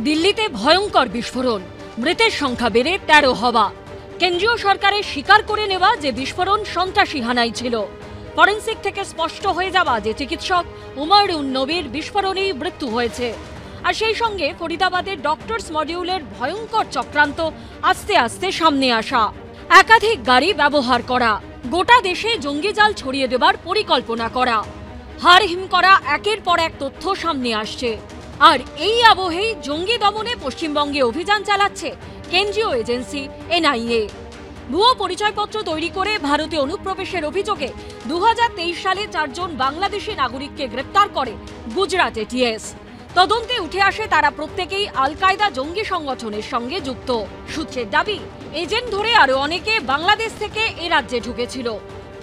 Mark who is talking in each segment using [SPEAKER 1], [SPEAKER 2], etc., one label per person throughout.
[SPEAKER 1] দিল্লিতে ভয়ঙ্কর বিস্ফোরণ, মৃতের সংখ্যা বেড়ে ১৩ হওয়া। কেন্দ্রীয় সরকারের স্বীকার করে নেওয়া যে বিস্ফোরণ সন্ত্রাসী হানাই ছিল। ফরেন্সিক থেকে স্পষ্ট হয়ে যাওয়া যে চিকিৎসক উমর উন নবীর বিস্ফোরণেই মৃত্যু হয়েছে। আর সেই সঙ্গে ফরিদাবাদের ডক্টরস মডিউলের ভয়ঙ্কর চক্রান্ত আস্তে আস্তে সামনে আসা। একাধিক গাড়ি ব্যবহার করা, গোটা দেশে জঙ্গি জাল ছড়িয়ে দেবার পরিকল্পনা করা, হাড়হিম করা একের পর এক তথ্য সামনে আসছে। আর এই আবহেই জঙ্গি দমনে পশ্চিমবঙ্গে অভিযান চালাচ্ছে কেন্দ্রীয় এজেন্সি এনআইএ। ভুয়ো পরিচয়পত্র তৈরি করে ভারতে অনুপ্রবেশের অভিযোগে ২০২৩ সালে ৪ জন বাংলাদেশি নাগরিককে গ্রেপ্তার করে গুজরাট এটিএস। তদন্তে উঠে আসে তারা প্রত্যেকেই আল কায়দা জঙ্গি সংগঠনের সঙ্গে যুক্ত। সূত্রের দাবি, এজেন্ট ধরে আরো অনেকে বাংলাদেশ থেকে এ রাজ্যে ঢুকেছিল।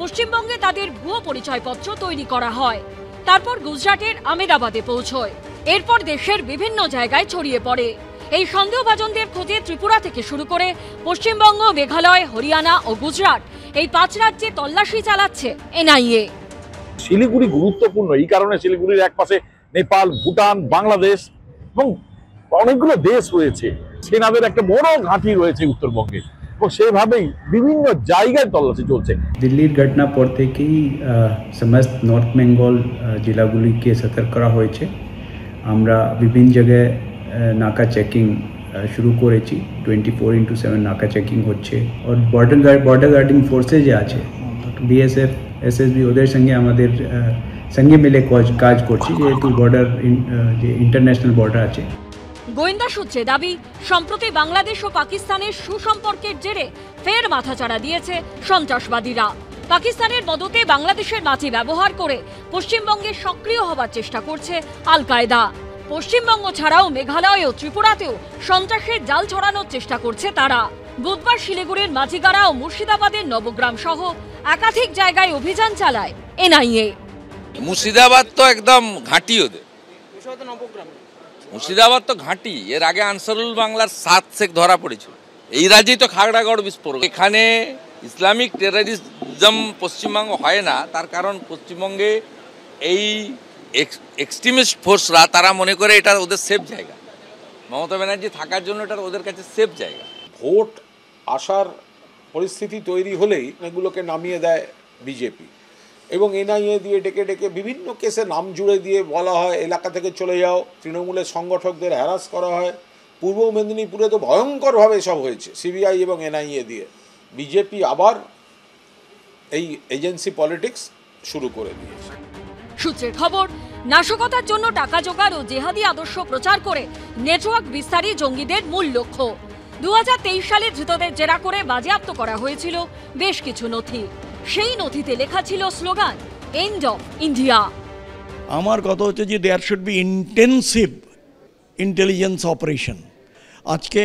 [SPEAKER 1] পশ্চিমবঙ্গে তাদের ভুয়ো পরিচয়পত্র তৈরি করা হয়, তারপর গুজরাটের আহমেদাবাদে পৌঁছয়, এরপর দেশের বিভিন্ন জায়গায় ছড়িয়ে পড়ে। এই সন্দেহভাজনদের খোঁজে ত্রিপুরা থেকে শুরু করে পশ্চিমবঙ্গ, মেঘালয়, হরিয়ানা ও গুজরাট, এই ৫ রাজ্যে তল্লাশি চালাচ্ছে এনআইএ।
[SPEAKER 2] শিলিগুড়ি গুরুত্বপূর্ণ এই কারণে, শিলিগুড়ির একপাশে নেপাল, ভুটান, বাংলাদেশ এবং অনেকগুলো দেশ রয়েছে। সেনাদের একটা বড় ঘাঁটি রয়েছে উত্তরবঙ্গে এবং সেভাবেই বিভিন্ন জায়গায় তল্লাশি চলছে।
[SPEAKER 3] দিল্লির ঘটনা পর থেকেই সমস্ত নর্থ বেঙ্গল জেলাগুলিকে সতর্ক করা হয়েছে। আমরা বিভিন্ন জায়গায় নাকা চেকিং শুরু করেছি। 24/7 নাকা চেকিং হচ্ছে। আর বর্ডার গার্ডিং ফোর্সে যে আছে বিএসএফ, এসএসবি, ওদের সঙ্গে আমাদের সঙ্গে মিলে কাজ করছি, যেহেতু বর্ডার যে ইন্টারন্যাশনাল বর্ডার আছে।
[SPEAKER 1] গোয়েন্দা সূত্রে দাবি, সম্প্রতি বাংলাদেশ ও পাকিস্তানের সুসম্পর্কের জেরে ফের মাথাচাড়া দিয়েছে সন্ত্রাসবাদীরা। পাকিস্তানের মদতে বাংলাদেশের মাটি ব্যবহার করে পশ্চিমবঙ্গে সক্রিয় হবার চেষ্টা করছে আল কায়দা। পশ্চিমবঙ্গ ছাড়াও মেঘালয় ও ত্রিপুরাতেও সন্ত্রাসের জাল ছড়ানোর চেষ্টা করছে তারা। বুধবার শিলিগুড়ির মাঝিগাড়া ও মুর্শিদাবাদের নবগ্রাম সহ একাধিক জায়গায় অভিযান চালায় এনআইএ।
[SPEAKER 4] মুর্শিদাবাদ তো একদম ঘাঁটি, ওদের মুর্শিদাবাদ তো ঘাঁটি। এর আগে আনসারুল বাংলার ৭ শেখ ধরা পড়েছিল। এই রাজ্যেই তো খাগড়াগড় বিস্ফোরণ। এখানে ইসলামিক টেররিজম পশ্চিমবঙ্গ হয় না, তার কারণ পশ্চিমবঙ্গে এই এক্সট্রিমিস্ট ফোর্সরা তারা মনে করে এটা ওদের সেফ জায়গা। মমতা ব্যানার্জি থাকার জন্য এটা ওদের কাছে সেফ জায়গা।
[SPEAKER 5] ভোট আসার পরিস্থিতি তৈরি হলেই এগুলোকে নামিয়ে দেয় বিজেপি এবং এনআইএ দিয়ে ডেকে ডেকে বিভিন্ন কেসে নাম জুড়ে দিয়ে বলা হয় এলাকা থেকে চলে যাও। তৃণমূলের সংগঠকদের হ্যারাস করা হয়। পূর্ব মেদিনীপুরে তো ভয়ঙ্করভাবে সব হয়েছে সিবিআই এবং এনআইএ দিয়ে। বিজেপি আবার এই এজেন্সি পলিটিক্স শুরু করে দিয়েছে।
[SPEAKER 1] সূত্রের খবর, নাশকতার জন্য টাকা জোগাড় ও জেহাদি আদর্শ প্রচার করে নেটওয়ার্ক বিস্তারই জঙ্গিদের মূল লক্ষ্য। ২০২৩ সালে ধৃতদের জেরা করে বাজেয়াপ্ত করা হয়েছিল বেশ কিছু নথি। সেই নথিতে লেখা ছিল স্লোগান এন্ড অফ ইন্ডিয়া।
[SPEAKER 6] আমার কথা হচ্ছে যে there should be intensive intelligence operation. আজকে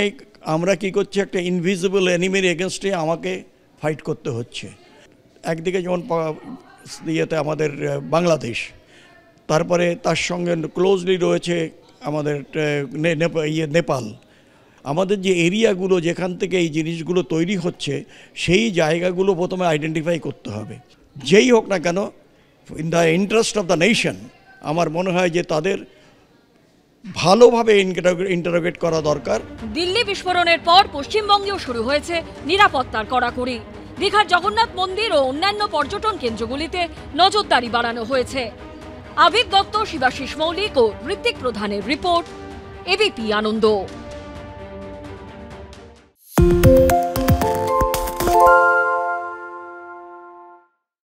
[SPEAKER 6] আমরা কি করছি, একটা ইনভিজিবল এনিমির এগেনস্টে আমাকে ফাইট করতে হচ্ছে। একদিকে যেমন ইয়েতে আমাদের বাংলাদেশ, তারপরে তার সঙ্গে ক্লোজলি রয়েছে আমাদের নেপাল। আমাদের যে এরিয়াগুলো যেখান থেকে এই জিনিসগুলো তৈরি হচ্ছে, সেই জায়গাগুলো প্রথমে আইডেন্টিফাই করতে হবে। যেই হোক না কেন, in the interest of the nation, আমার মনে হয় যে তাদের ভালোভাবে ইন্টারোগেট করা দরকার।
[SPEAKER 1] দিল্লি বিস্ফোরণের পর পশ্চিমবঙ্গেও শুরু হয়েছে নিরাপত্তার কড়াকড়ি। দীঘার জগন্নাথ মন্দির ও অন্যান্য পর্যটন কেন্দ্রগুলিতে নজরদারি বাড়ানো হয়েছে। আবির দত্ত, শিবাশিস মৌলিক ও ঋত্বিক প্রধানের রিপোর্ট, এবিপি আনন্দ।